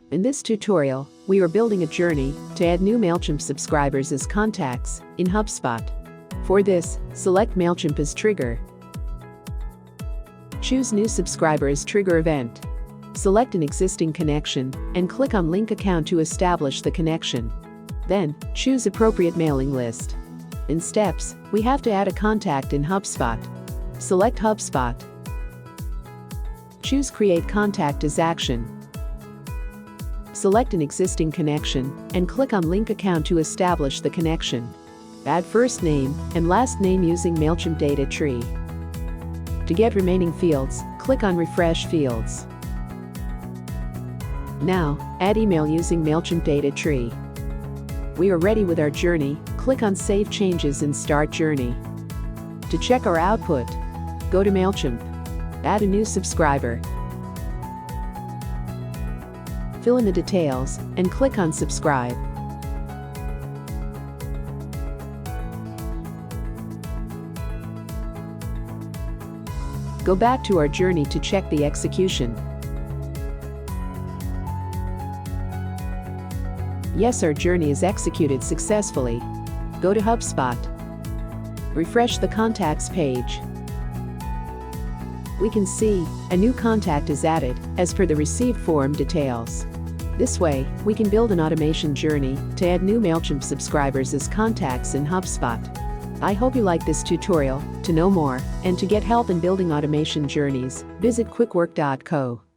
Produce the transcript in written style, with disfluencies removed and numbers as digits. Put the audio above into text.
In this tutorial, we are building a journey to add new Mailchimp subscribers as contacts in HubSpot. For this, select Mailchimp as trigger. Choose New Subscriber as trigger event. Select an existing connection and click on Link Account to establish the connection. Then, choose appropriate mailing list. In steps, we have to add a contact in HubSpot. Select HubSpot. Choose Create Contact as action. Select an existing connection and click on Link Account to establish the connection. Add first name and last name using Mailchimp data tree. To get remaining fields, click on Refresh Fields. Now, add email using Mailchimp data tree. We are ready with our journey. Click on Save Changes and Start Journey. To check our output, go to Mailchimp. Add a new subscriber. Fill in the details and click on Subscribe. Go back to our journey to check the execution. Yes, our journey is executed successfully. Go to HubSpot. Refresh the contacts page. We can see a new contact is added as per the received form details. This way, we can build an automation journey to add new Mailchimp subscribers as contacts in HubSpot. I hope you like this tutorial. To know more and to get help in building automation journeys, visit quickwork.co.